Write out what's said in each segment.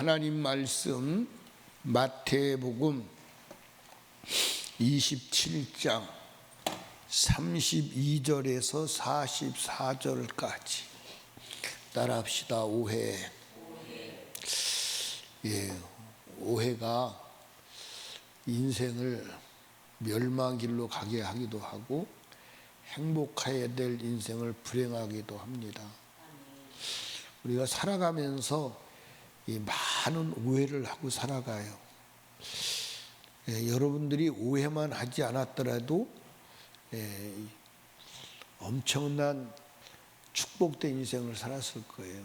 하나님 말씀 마태복음 27장 32절에서 44절까지 따라합시다. 오해. 오해가 인생을 멸망길로 가게 하기도 하고 행복해야 될 인생을 불행하기도 합니다. 우리가 살아가면서 이 많은 오해를 하고 살아가요. 여러분들이 오해만 하지 않았더라도 엄청난 축복된 인생을 살았을 거예요.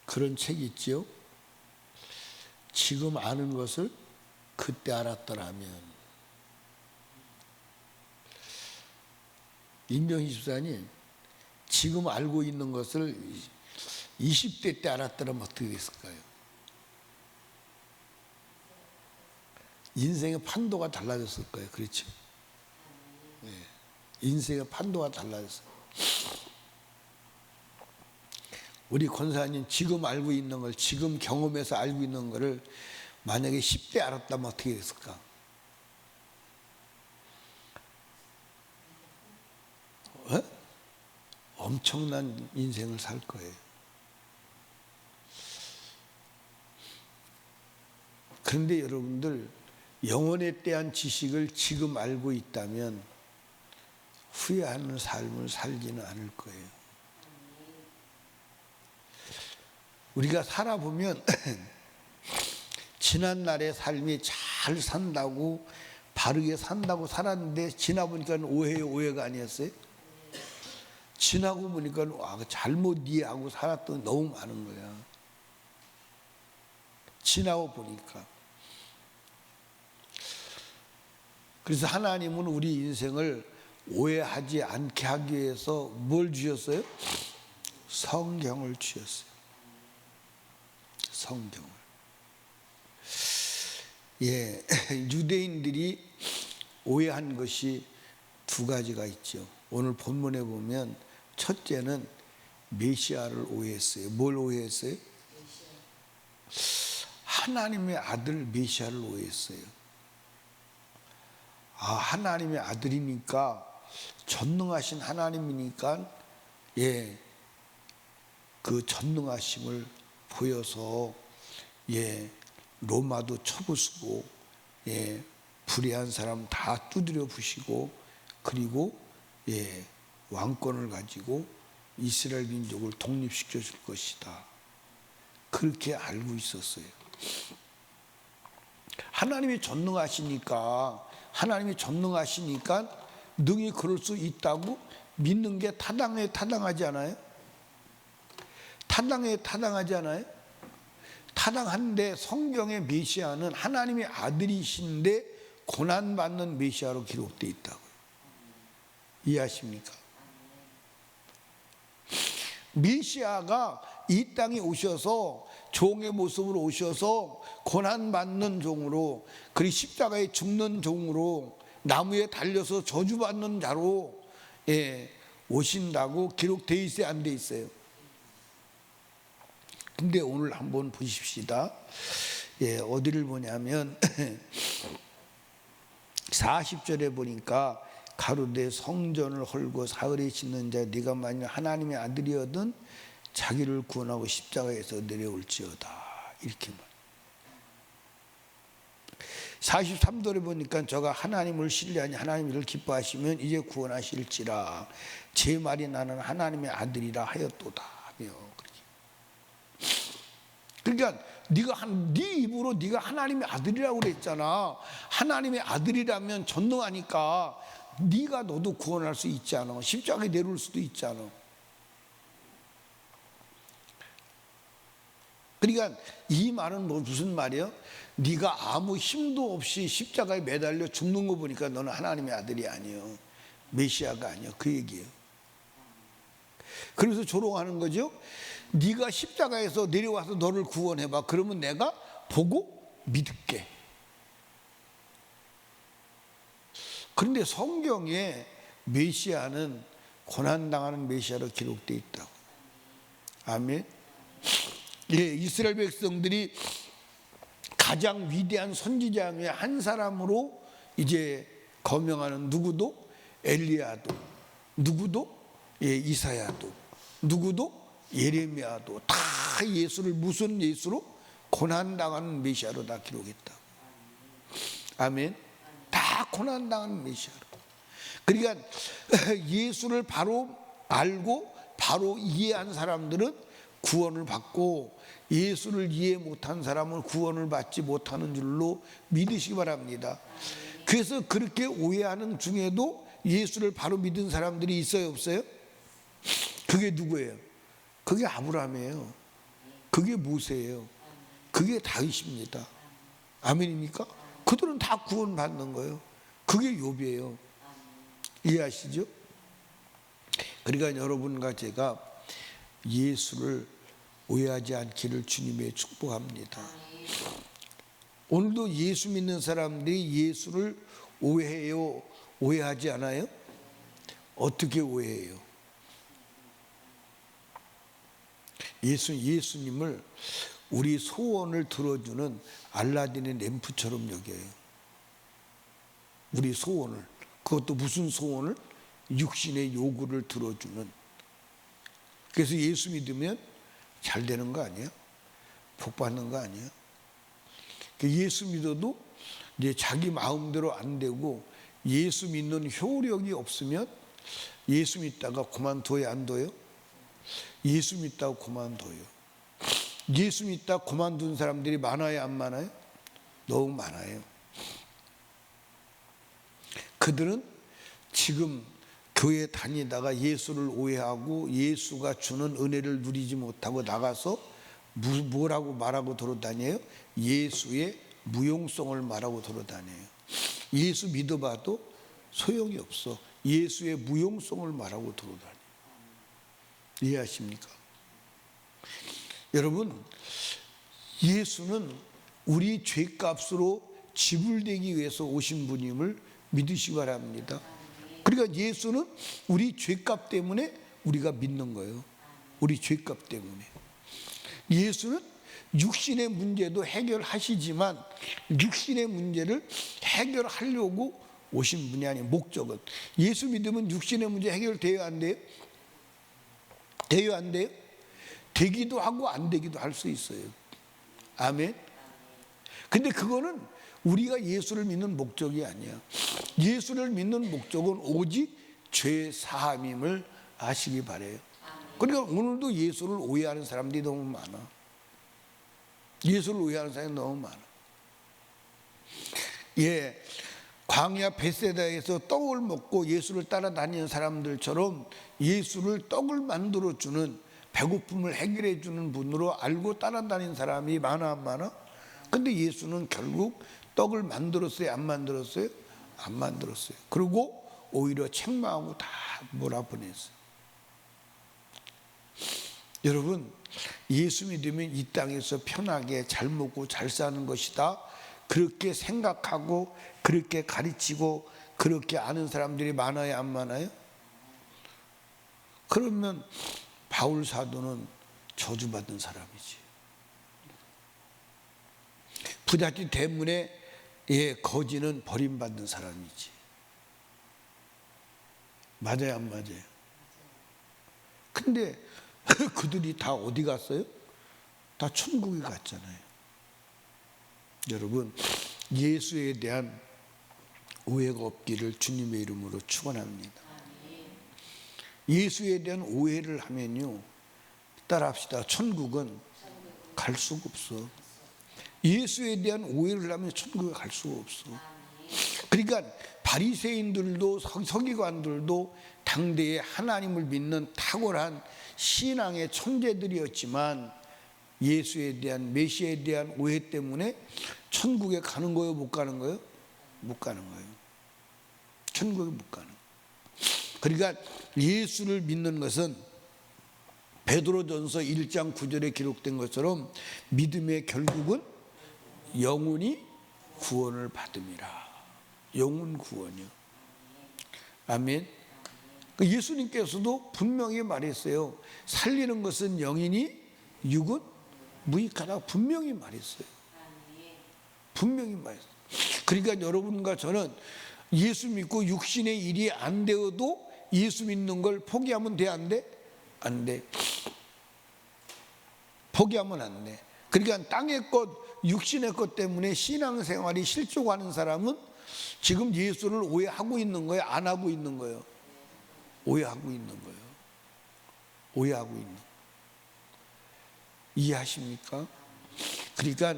그런 책이 있죠. 지금 아는 것을 그때 알았더라면. 임정희 집사님, 지금 알고 있는 것을 20대 때 알았더라면 어떻게 됐을까요? 인생의 판도가 달라졌을 거예요. 그렇죠? 인생의 판도가 달라졌어요. 우리 권사님 지금 알고 있는 걸, 지금 경험해서 알고 있는 것을 만약에 10대 알았다면 어떻게 됐을까? 엄청난 인생을 살 거예요. 그런데 여러분들, 영혼에 대한 지식을 지금 알고 있다면 후회하는 삶을 살지는 않을 거예요. 우리가 살아보면 지난날의 삶이 잘 산다고, 바르게 산다고 살았는데 지나보니까 오해가 아니었어요? 지나고 보니까 잘못 이해하고 살았던 너무 많은 거야. 지나고 보니까. 그래서 하나님은 우리 인생을 오해하지 않게 하기 위해서 뭘 주셨어요? 성경을 주셨어요. 성경을. 유대인들이 오해한 것이 두 가지가 있죠. 오늘 본문에 보면 첫째는 메시아를 오해했어요. 뭘 오해했어요? 하나님의 아들 메시아를 오해했어요. 하나님의 아들이니까, 전능하신 하나님이니까 그 전능하심을 보여서 로마도 쳐부수고 불의한 사람 다 두드려 부시고, 그리고 왕권을 가지고 이스라엘 민족을 독립시켜 줄 것이다. 그렇게 알고 있었어요. 하나님이 전능하시니까 능히 그럴 수 있다고 믿는 게 타당하지 않아요? 타당하지 않아요? 타당한데 성경의 메시아는 하나님의 아들이신데 고난받는 메시아로 기록되어 있다고요. 이해하십니까? 메시아가 이 땅에 오셔서 종의 모습으로 오셔서 고난받는 종으로, 그리고 십자가에 죽는 종으로, 나무에 달려서 저주받는 자로 오신다고 기록되어 있어요? 안 돼 있어요? 근데 오늘 한번 보십시다. 어디를 보냐면 40절에 보니까 가로되 성전을 헐고 사흘에 짓는 자 네가 만일 하나님의 아들이거든 자기를 구원하고 십자가에서 내려올지어다. 이렇게 말. 43절에 보니까 저가 하나님을 신뢰하니 하나님 이를 기뻐하시면 이제 구원하실지라 제 말이 나는 하나님의 아들이라 하였도다 하며. 그러니까 네 입으로 네가 하나님의 아들이라고 그랬잖아. 하나님의 아들이라면 전능하니까 네가 너도 구원할 수 있잖아. 십자가에 내려올 수도 있잖아. 그러니까 이 말은 무슨 말이야? 네가 아무 힘도 없이 십자가에 매달려 죽는 거 보니까 너는 하나님의 아들이 아니요, 메시아가 아니요, 그 얘기예요. 그래서 조롱하는 거죠. 네가 십자가에서 내려와서 너를 구원해봐. 그러면 내가 보고 믿을게. 그런데 성경에 메시아는 고난당하는 메시아로 기록되어 있다고. 아멘. 예, 이스라엘 백성들이 가장 위대한 선지자 중에 한 사람으로 이제 거명하는 누구도 엘리야도, 누구도 이사야도, 누구도 예레미야도 다 예수를 무슨 예수로? 고난당하는 메시아로 다 기록했다. 아멘. 다 고난당하는 메시아로. 그러니까 예수를 바로 알고 바로 이해한 사람들은 구원을 받고, 예수를 이해 못한 사람은 구원을 받지 못하는 줄로 믿으시기 바랍니다. 그래서 그렇게 오해하는 중에도 예수를 바로 믿은 사람들이 있어요, 없어요? 그게 누구예요? 그게 아브라함이에요. 그게 모세예요. 그게 다윗입니다. 아멘입니까? 그들은 다 구원받는 거예요. 그게 욥이에요. 이해하시죠? 그러니까 여러분과 제가 예수를 오해하지 않기를 주님의 축복합니다. 오늘도 예수 믿는 사람들이 예수를 오해해요? 오해하지 않아요? 어떻게 오해해요? 예수님을 우리 소원을 들어주는 알라딘의 램프처럼 여겨요. 우리 소원을, 그것도 무슨 소원을? 육신의 요구를 들어주는. 그래서 예수 믿으면 잘 되는 거 아니야? 복 받는 거 아니야? 예수 믿어도 이제 자기 마음대로 안 되고, 예수 믿는 효력이 없으면 예수 믿다가 그만둬요, 안 둬요? 예수 믿다가 그만둬요. 예수 믿다 그만둔 사람들이 많아요, 안 많아요? 너무 많아요. 그들은 지금 교회 다니다가 예수를 오해하고 예수가 주는 은혜를 누리지 못하고 나가서 뭐라고 말하고 돌아다녀요? 예수의 무용성을 말하고 돌아다녀요. 예수 믿어봐도 소용이 없어. 예수의 무용성을 말하고 돌아다녀요. 이해하십니까? 여러분, 예수는 우리 죄값으로 지불되기 위해서 오신 분임을 믿으시기 바랍니다. 그러니까 예수는 우리 죄값 때문에 우리가 믿는 거예요. 우리 죄값 때문에. 예수는 육신의 문제도 해결하시지만 육신의 문제를 해결하려고 오신 분이 아니에요. 목적은. 예수 믿으면 육신의 문제 해결돼요, 안 돼요? 돼요, 안 돼요? 되기도 하고 안 되기도 할 수 있어요. 아멘. 근데 그거는 우리가 예수를 믿는 목적이 아니야. 예수를 믿는 목적은 오직 죄 사함임을 아시기 바래요. 그러니까 오늘도 예수를 오해하는 사람들이 너무 많아. 예수를 오해하는 사람이 너무 많아. 예, 광야 베세다에서 떡을 먹고 예수를 따라다니는 사람들처럼 예수를 떡을 만들어주는, 배고픔을 해결해주는 분으로 알고 따라다니는 사람이 많아, 안 많아? 근데 예수는 결국 떡을 만들었어요, 안 만들었어요? 안 만들었어요. 그리고 오히려 책망하고 다 몰아보냈어요. 여러분, 예수 믿으면 이 땅에서 편하게 잘 먹고 잘 사는 것이다, 그렇게 생각하고 그렇게 가르치고 그렇게 아는 사람들이 많아요, 안 많아요? 그러면 바울 사도는 저주받은 사람이지. 부잣집 때문에 거지는 버림받는 사람이지. 맞아요, 안 맞아요? 근데 그들이 다 어디 갔어요? 다 천국에 갔잖아요. 여러분, 예수에 대한 오해가 없기를 주님의 이름으로 축원합니다. 예수에 대한 오해를 하면요, 따라합시다. 천국은 갈 수가 없어. 예수에 대한 오해를 하면 천국에 갈 수가 없어. 그러니까 바리새인들도 서기관들도 당대에 하나님을 믿는 탁월한 신앙의 천재들이었지만 예수에 대한, 메시아에 대한 오해 때문에 천국에 가는 거예요, 못 가는 거예요? 못 가는 거예요. 천국에 못 가는 거예요. 그러니까 예수를 믿는 것은 베드로전서 1장 9절에 기록된 것처럼 믿음의 결국은 영혼이 구원을 받음이라. 영혼 구원이요. 아멘. 예수님께서도 분명히 말했어요. 살리는 것은 영이니 육은 무익하다 분명히 말했어요. 분명히 말했어요. 그러니까 여러분과 저는 예수 믿고 육신의 일이 안 되어도 예수 믿는 걸 포기하면 돼, 안 돼? 안 돼. 포기하면 안 돼. 그러니까 땅의 것, 육신의 것 때문에 신앙생활이 실족하는 사람은 지금 예수를 오해하고 있는 거예요? 안 하고 있는 거예요? 오해하고 있는 거예요. 오해하고 있는 거예요. 이해하십니까? 그러니까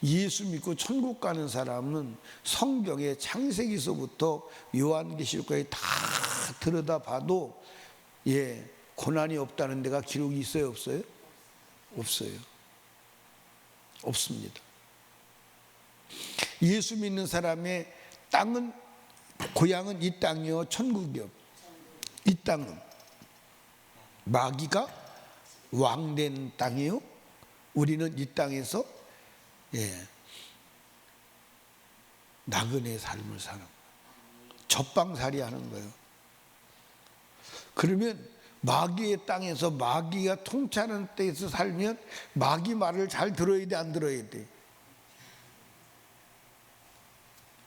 예수 믿고 천국 가는 사람은 성경의 창세기서부터 요한계시록까지 다 들여다봐도 고난이 없다는 데가 기록이 있어요, 없어요? 없어요. 없습니다. 예수 믿는 사람의 땅은, 고향은 이 땅이요 천국이요. 이 땅은 마귀가 왕된 땅이요, 우리는 이 땅에서 나그네 삶을 사는 거예요. 적방살이 하는 거예요. 그러면 마귀의 땅에서, 마귀가 통치하는 데에서 살면 마귀 말을 잘 들어야 돼, 안 들어야 돼?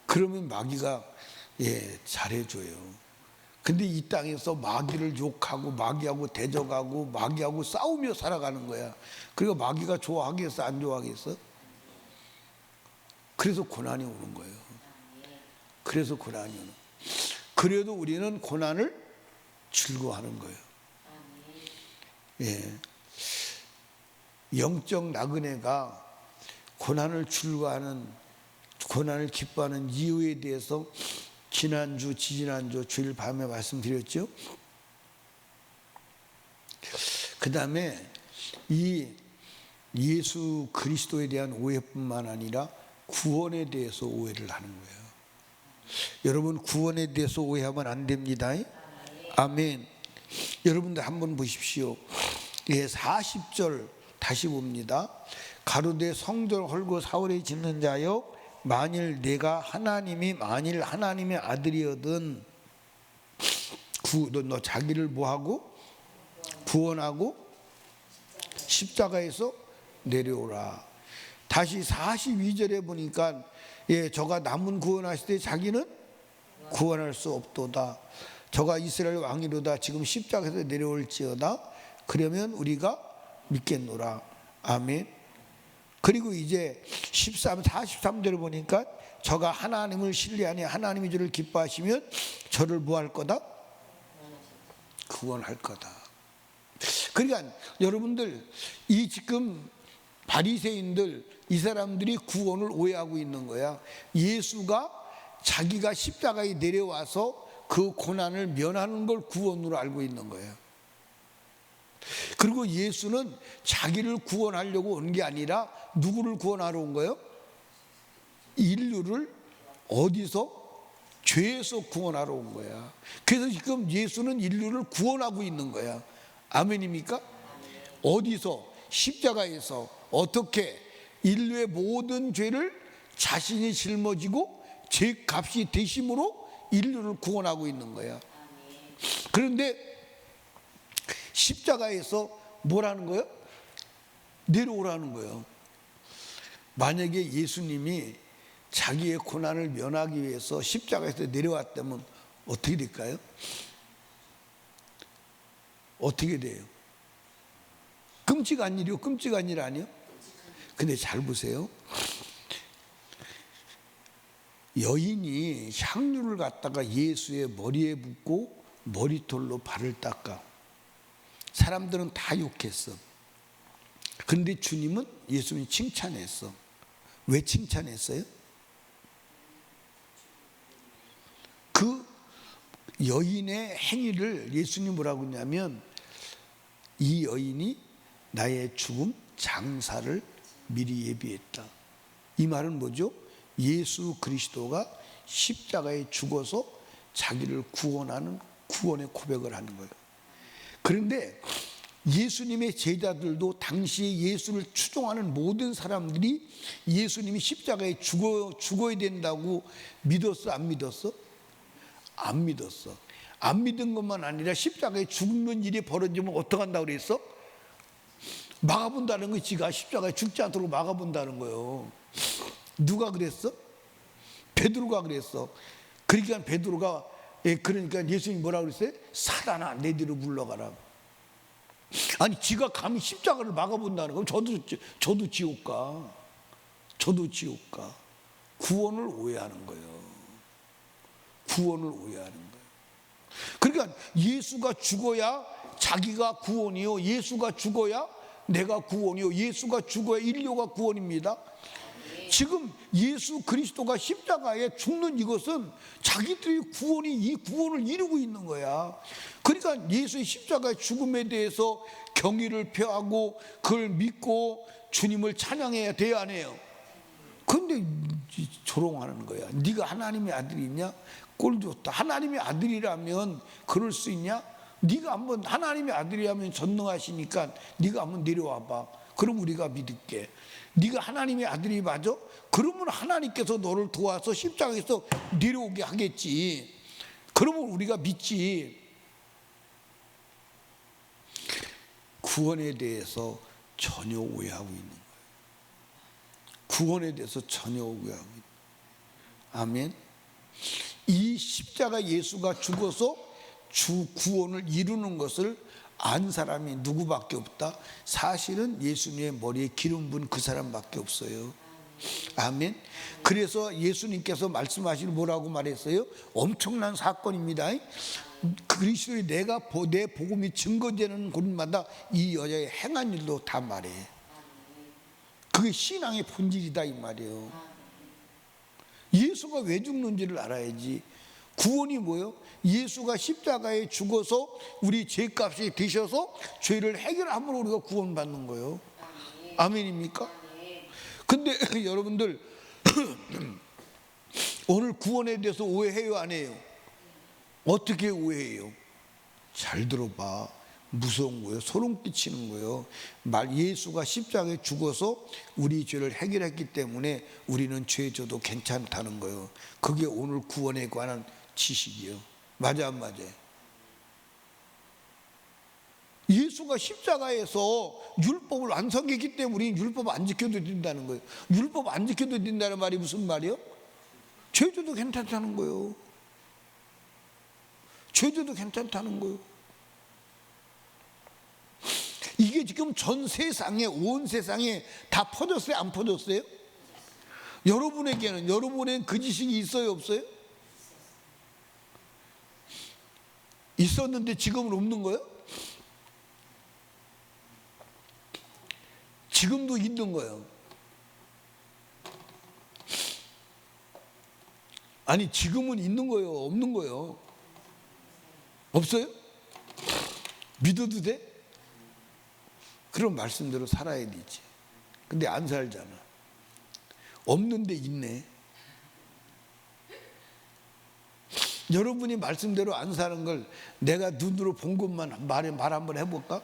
그러면 마귀가 잘해줘요. 근데 이 땅에서 마귀를 욕하고 마귀하고 대적하고 마귀하고 싸우며 살아가는 거야. 그리고 마귀가 좋아하겠어, 안 좋아하겠어? 그래서 고난이 오는 거예요. 그래서 고난이 오는 거예요. 그래도 우리는 고난을 즐거워하는 거예요. 영적 나그네가 고난을 즐거워하는, 고난을 기뻐하는 이유에 대해서 지난주, 지지난주 주일 밤에 말씀드렸죠. 그 다음에 이 예수 그리스도에 대한 오해뿐만 아니라 구원에 대해서 오해를 하는 거예요. 여러분, 구원에 대해서 오해하면 안 됩니다. 아멘. 여러분들 한번 보십시오. 40절 다시 봅니다. 가로되 성전 헐고 사월에 짓는 자여, 만일 하나님의 아들이거든 너 자기를 뭐하고? 구원하고 십자가에서 내려오라. 다시 42절에 보니까 저가 남은 구원하실 때 자기는 구원할 수 없도다. 저가 이스라엘 왕이로다. 지금 십자가에서 내려올지어다. 그러면 우리가 믿겠노라. 아멘. 그리고 이제 43절을 보니까 저가 하나님을 신뢰하니 하나님이 저를 기뻐하시면 저를 뭐 할 거다? 구원할 거다. 그러니까 여러분들, 이 지금 바리새인들, 이 사람들이 구원을 오해하고 있는 거야. 예수가 자기가 십자가에 내려와서 그 고난을 면하는 걸 구원으로 알고 있는 거예요. 그리고 예수는 자기를 구원하려고 온 게 아니라 누구를 구원하러 온 거예요? 인류를 어디서? 죄에서 구원하러 온 거야. 그래서 지금 예수는 인류를 구원하고 있는 거야. 아멘입니까? 어디서? 십자가에서. 어떻게? 인류의 모든 죄를 자신이 짊어지고 죄값이 되심으로 인류를 구원하고 있는 거야. 그런데 십자가에서 뭐라는 거예요? 내려오라는 거예요. 만약에 예수님이 자기의 고난을 면하기 위해서 십자가에서 내려왔다면 어떻게 될까요? 어떻게 돼요? 끔찍한 일이요? 끔찍한 일 아니요? 근데 잘 보세요. 여인이 향유를 갖다가 예수의 머리에 붓고 머리털로 발을 닦아. 사람들은 다 욕했어. 그런데 주님은 예수님이 칭찬했어. 왜 칭찬했어요? 그 여인의 행위를 예수님이 뭐라고 했냐면, 이 여인이 나의 죽음 장사를 미리 예비했다. 이 말은 뭐죠? 예수 그리스도가 십자가에 죽어서 자기를 구원하는 구원의 고백을 하는 거예요. 그런데 예수님의 제자들도 당시에 예수를 추종하는 모든 사람들이 예수님이 십자가에 죽어야 된다고 믿었어, 안 믿었어? 안 믿었어. 안 믿은 것만 아니라 십자가에 죽는 일이 벌어지면 어떡한다고 그랬어? 막아본다는 거. 지가 십자가에 죽지 않도록 막아본다는 거예요. 누가 그랬어? 베드로가 그랬어. 그러니까 베드로가, 그러니까 예수님이 뭐라고 그랬어요? 사단아, 내 뒤로 물러가라. 아니, 지가 감히 십자가를 막아본다는 거. 저도 지옥 가. 저도 지옥 가. 구원을 오해하는 거예요. 구원을 오해하는 거예요. 그러니까 예수가 죽어야 자기가 구원이요, 예수가 죽어야 내가 구원이요, 예수가 죽어야 인류가 구원입니다. 지금 예수 그리스도가 십자가에 죽는 이것은 자기들의 구원이 이 구원을 이루고 있는 거야. 그러니까 예수의 십자가의 죽음에 대해서 경의를 표하고 그걸 믿고 주님을 찬양해야 돼야 안 해요? 그런데 조롱하는 거야. 네가 하나님의 아들이냐? 꼴 좋다. 하나님의 아들이라면 그럴 수 있냐? 네가 한번 하나님의 아들이라면 전능하시니까 네가 한번 내려와봐. 그럼 우리가 믿을게. 네가 하나님의 아들이 맞아? 그러면 하나님께서 너를 도와서 십자가에서 내려오게 하겠지. 그러면 우리가 믿지. 구원에 대해서 전혀 오해하고 있는 거예요. 구원에 대해서 전혀 오해하고 있는 거예요. 아멘. 이 십자가 예수가 죽어서 주 구원을 이루는 것을 안 사람이 누구밖에 없다? 사실은 예수님의 머리에 기름 부은 그 사람밖에 없어요. 아멘. 그래서 예수님께서 말씀하시는 뭐라고 말했어요? 엄청난 사건입니다. 그리스도의 내 복음이 증거되는 곳마다 이 여자의 행한 일도 다 말해. 그게 신앙의 본질이다 이 말이에요. 예수가 왜 죽는지를 알아야지. 구원이 뭐예요? 예수가 십자가에 죽어서 우리 죄값이 되셔서 죄를 해결함으로 우리가 구원받는 거예요. 아멘입니까? 근데 여러분들 오늘 구원에 대해서 오해해요 안 해요? 어떻게 오해해요? 잘 들어봐. 무서운 거예요. 소름 끼치는 거예요. 예수가 십자가에 죽어서 우리 죄를 해결했기 때문에 우리는 죄져도 괜찮다는 거예요. 그게 오늘 구원에 관한 지식이에요. 맞아 안 맞아? 예수가 십자가에서 율법을 완성했기 때문에 우리는 율법 안 지켜도 된다는 거예요. 율법 안 지켜도 된다는 말이 무슨 말이에요? 죄져도 괜찮다는 거예요. 죄져도 괜찮다는 거예요. 이게 지금 전 세상에, 온 세상에 다 퍼졌어요? 안 퍼졌어요? 여러분에게는 그 지식이 있어요? 없어요? 있었는데 지금은 없는 거예요? 지금도 있는 거예요. 아니, 지금은 있는 거예요? 없는 거예요? 없어요? 믿어도 돼? 그런 말씀대로 살아야 되지. 근데 안 살잖아. 없는데 있네. 여러분이 말씀대로 안 사는 걸 내가 눈으로 본 것만 말 한번 해볼까?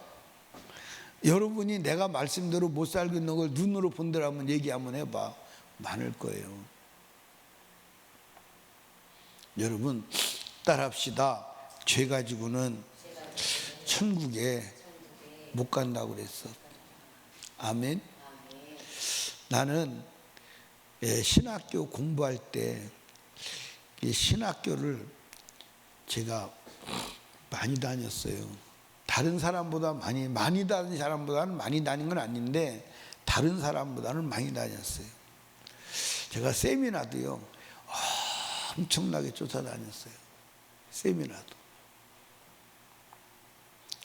여러분이 내가 말씀대로 못 살고 있는 걸 눈으로 본 대로 한번 얘기 한번 해봐. 많을 거예요. 여러분 따라합시다. 죄 가지고는 천국에 못 간다고 그랬어. 아멘. 나는 신학교 공부할 때 신학교를 제가 많이 다녔어요. 다른 사람보다 많이 다닌 사람보다는 많이 다닌 건 아닌데 다른 사람보다는 많이 다녔어요. 제가 세미나도요 엄청나게 쫓아다녔어요. 세미나도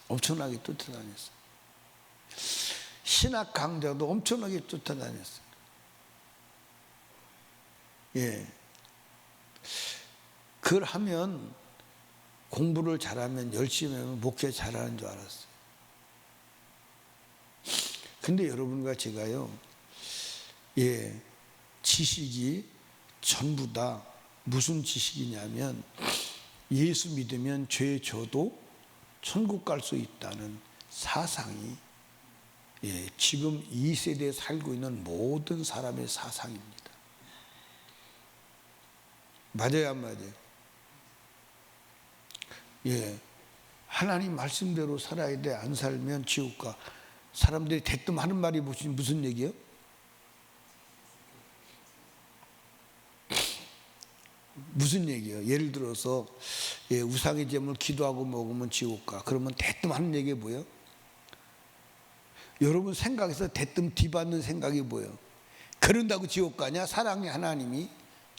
엄청나게 쫓아다녔어요. 신학 강좌도 엄청나게 쫓아다녔어요. 예. 그걸 하면 공부를 잘하면 열심히 하면 목회 잘하는 줄 알았어요. 근데 여러분과 제가요, 예, 지식이 전부 다 무슨 지식이냐면 예수 믿으면 죄 져도 천국 갈 수 있다는 사상이 지금 이 세대에 살고 있는 모든 사람의 사상입니다. 맞아요 안 맞아요? 예, 하나님 말씀대로 살아야 돼. 안 살면 지옥 가. 사람들이 대뜸 하는 말이 무슨 얘기예요? 무슨 얘기예요? 예를 들어서 우상의 제물 기도하고 먹으면 지옥 가. 그러면 대뜸 하는 얘기가 뭐예요? 여러분 생각에서 대뜸 뒤받는 생각이 뭐예요? 그런다고 지옥 가냐? 사랑의 하나님이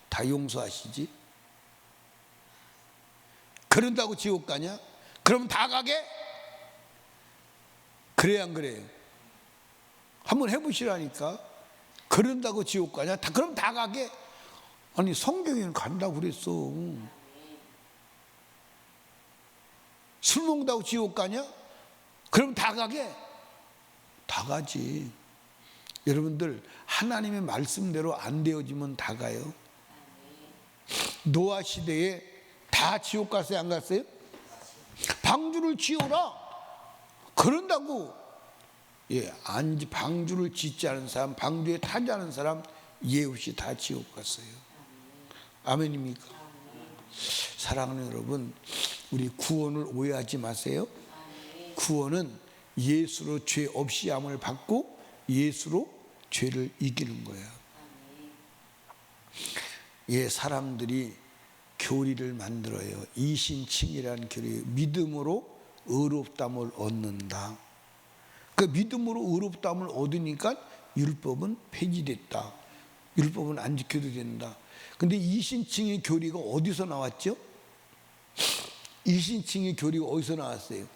다 용서하시지. 그런다고 지옥 가냐? 그럼 다 가게? 그래야 안 그래요? 한번 해보시라니까. 그런다고 지옥 가냐? 그럼 다 가게? 아니 성경에는 간다고 그랬어. 술 먹는다고 지옥 가냐? 그럼 다 가게? 다 가지. 여러분들 하나님의 말씀대로 안 되어지면 다 가요. 노아 시대에 다 지옥 갔어요? 안 갔어요? 방주를 지어라. 그런다고 방주를 짓지 않은 사람, 방주에 타지 않은 사람 예 없이 다 지옥 갔어요. 아멘입니까? 사랑하는 여러분, 우리 구원을 오해하지 마세요. 구원은 예수로 죄 없이 함을 받고 예수로 죄를 이기는 거야. 사람들이 교리를 만들어요. 이신칭이라는 교리. 믿음으로 의롭다함을 얻는다. 그 믿음으로 의롭다함을 얻으니까 율법은 폐지됐다. 율법은 안 지켜도 된다. 근데 이신칭의 교리가 어디서 나왔죠? 이신칭의 교리가 어디서 나왔어요?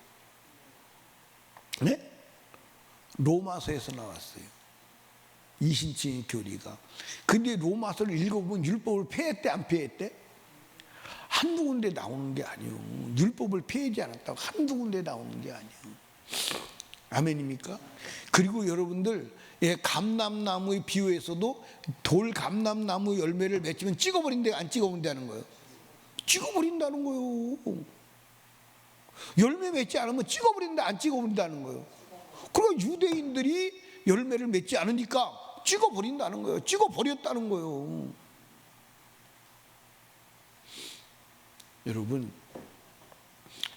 네? 로마서에서 나왔어요. 이신칭의 교리가. 근데 로마서를 읽어보면 율법을 폐했대, 안 폐했대? 한두 군데 나오는 게 아니에요. 율법을 폐하지 않았다고 한두 군데 나오는 게 아니에요. 아멘입니까? 그리고 여러분들 감람나무의 비유에서도 돌 감람나무 열매를 맺히면 찍어버린대, 안 찍어버린다는 거예요? 찍어버린다는 거예요. 열매 맺지 않으면 찍어버린다, 안 찍어버린다는 거예요. 그리고 유대인들이 열매를 맺지 않으니까 찍어버린다는 거예요. 찍어버렸다는 거예요. 여러분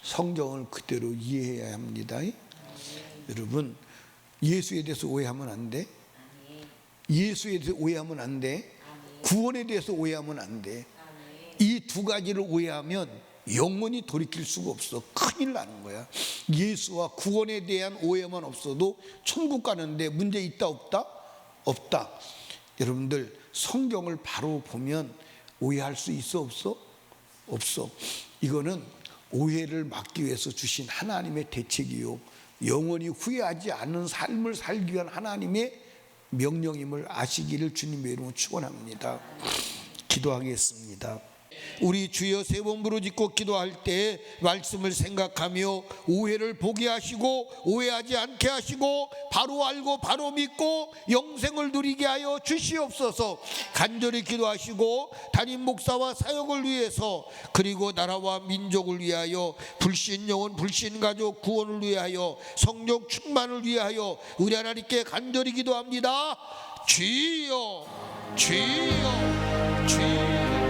성경을 그대로 이해해야 합니다. 여러분 예수에 대해서 오해하면 안 돼. 예수에 대해서 오해하면 안 돼. 구원에 대해서 오해하면 안 돼. 이 두 가지를 오해하면 영원히 돌이킬 수가 없어. 큰일 나는 거야. 예수와 구원에 대한 오해만 없어도 천국 가는데 문제 있다 없다? 없다. 여러분들 성경을 바로 보면 오해할 수 있어 없어? 없어. 이거는 오해를 막기 위해서 주신 하나님의 대책이요, 영원히 후회하지 않는 삶을 살기 위한 하나님의 명령임을 아시기를 주님의 이름으로 축원합니다. 기도하겠습니다. 우리 주여 세 번 부르짖고 기도할 때 말씀을 생각하며 오해를 보게 하시고 오해하지 않게 하시고 바로 알고 바로 믿고 영생을 누리게 하여 주시옵소서. 간절히 기도하시고 담임 목사와 사역을 위해서, 그리고 나라와 민족을 위하여, 불신 영혼 불신 가족 구원을 위하여, 성령 충만을 위하여 우리 하나님께 간절히 기도합니다. 주여 주여 주여.